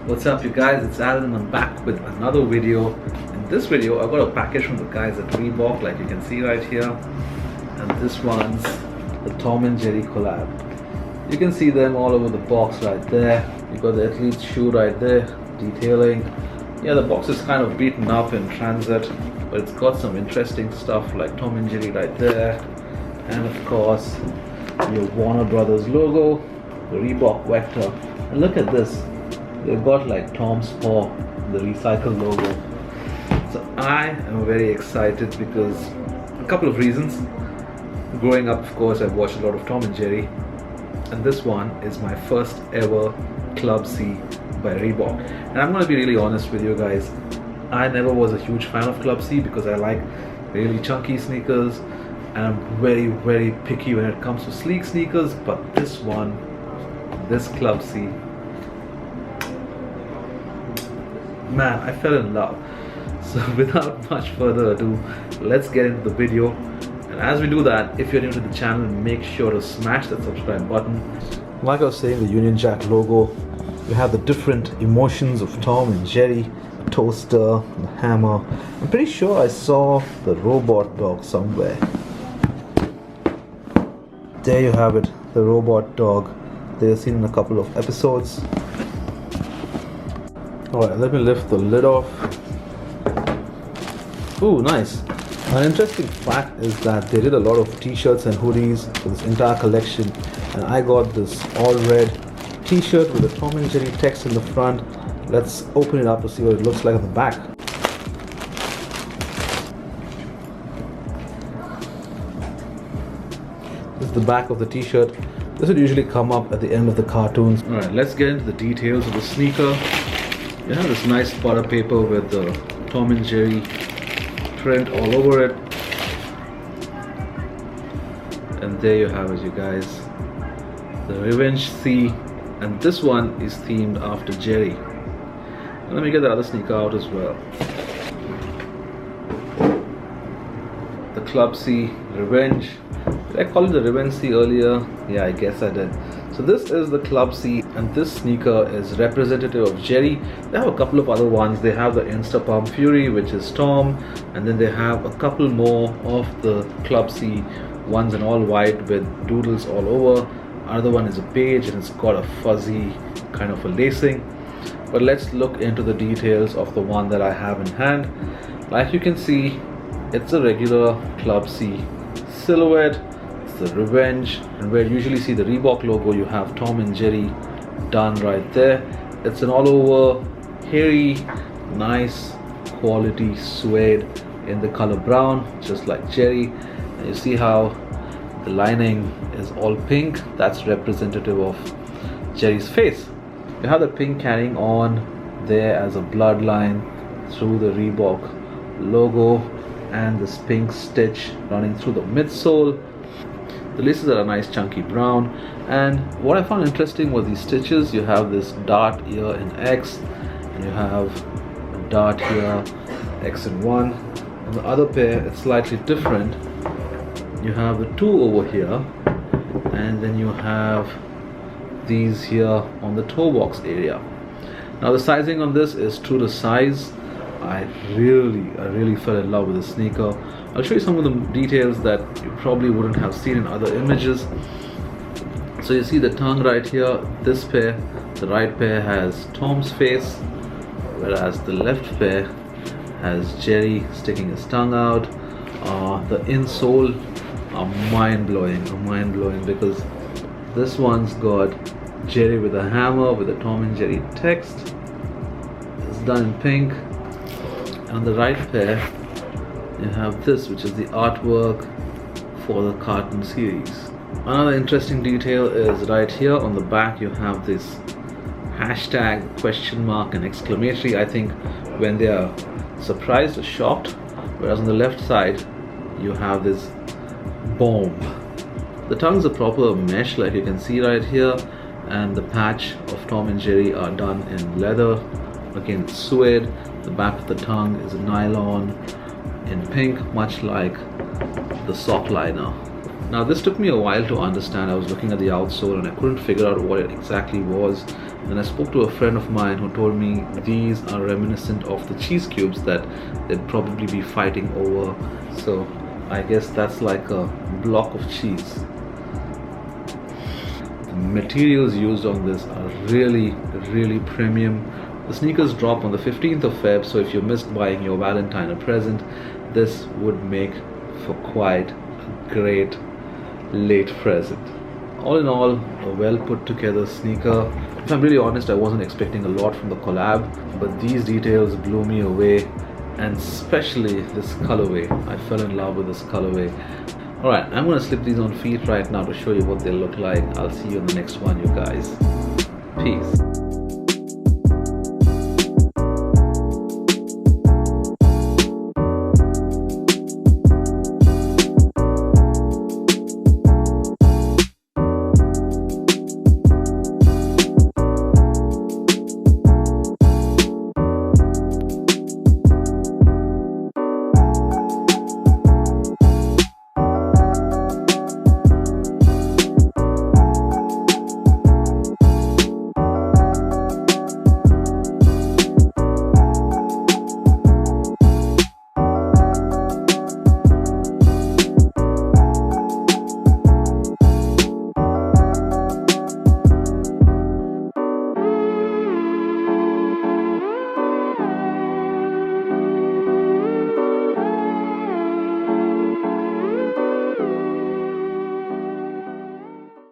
What's up you guys, it's Alan and I'm back with another video. In this video I got a package from the guys at Reebok, like you can see right here, and this one's the Tom and Jerry collab. You can see them all over the box right there. You got the athlete's shoe right there, detailing. Yeah, the box is kind of beaten up in transit, but it's got some interesting stuff like Tom and Jerry right there, and of course your Warner Brothers logo, the Reebok Vector, and look at this. They've got like Tom's paw, the recycled logo. So I am very excited because a couple of reasons. Growing up, of course, I've watched a lot of Tom and Jerry, and this one is my first ever Club C by Reebok. And I'm going to be really honest with you guys, I never was a huge fan of Club C because I like really chunky sneakers and I'm very picky when it comes to sleek sneakers, but this one, this Club C, man, I fell in love. So without much further ado, let's get into the video. And as we do that, if you're new to the channel, make sure to smash that subscribe button. Like I was saying, the Union Jack logo, you have the different emotions of Tom and Jerry, the toaster, the hammer. I'm pretty sure I saw the robot dog somewhere. There you have it, the robot dog. They're seen in a couple of episodes. Alright, let me lift the lid off. Ooh, nice. An interesting fact is that they did a lot of t-shirts and hoodies for this entire collection, and I got this all red t-shirt with the Tom and Jerry text in the front. Let's open it up to see what it looks like on the back. This is the back of the t-shirt. This would usually come up at the end of the cartoons. Alright, let's get into the details of the sneaker. You have this nice butter paper with the Tom and Jerry print all over it. And there you have it, you guys. The Revenge C, and this one is themed after Jerry. And let me get the other sneaker out as well. The Club C Revenge. Did I call it the Revenge C earlier? Yeah, I guess I did. So this is the Club C, and this sneaker is representative of Jerry. They have a couple of other ones. They have the Insta Pump Fury, which is Tom, and then they have a couple more of the Club C ones in all white with doodles all over. Another one is a beige and it's got a fuzzy kind of a lacing. But let's look into the details of the one that I have in hand. Like you can see, it's a regular Club C silhouette. The Revenge, and where you usually see the Reebok logo, you have Tom and Jerry done right there. It's an all over hairy, nice quality suede in the color brown, just like Jerry. And you see how the lining is all pink. That's representative of Jerry's face. You have the pink carrying on there as a bloodline through the Reebok logo, and this pink stitch running through the midsole. The laces are a nice chunky brown, and what I found interesting was these stitches. You have this dart here in X, and you have a dart here, X in 1. On the other pair, it's slightly different. You have the 2 over here, and then you have these here on the toe box area. Now the sizing on this is true to size. I really fell in love with the sneaker. I'll show you some of the details that you probably wouldn't have seen in other images. So you see the tongue right here. This pair, the right pair, has Tom's face, whereas the left pair has Jerry sticking his tongue out. The insole are mind-blowing because this one's got Jerry with a hammer with a Tom and Jerry text. It's done in pink. And on the right pair, you have this, which is the artwork for the cartoon series. Another interesting detail is right here on the back. You have this hashtag, question mark, and exclamatory. I think when they are surprised or shocked. Whereas on the left side, you have this bomb. The tongue's a proper mesh, like you can see right here, and the patch of Tom and Jerry are done in leather. Again, suede. The back of the tongue is a nylon in pink, much like the sock liner. Now this took me a while to understand. I was looking at the outsole and I couldn't figure out what it exactly was. Then I spoke to a friend of mine who told me these are reminiscent of the cheese cubes that they'd probably be fighting over. So I guess that's like a block of cheese. The materials used on this are really premium. The sneakers drop on the 15th of Feb, so if you missed buying your Valentine a present, this would make for quite a great late present. All in all, a well put together sneaker. If I'm really honest, I wasn't expecting a lot from the collab, but these details blew me away, and especially this colorway. I fell in love with this colorway. Alright, I'm gonna slip these on feet right now to show you what they look like. I'll see you in the next one, you guys. Peace.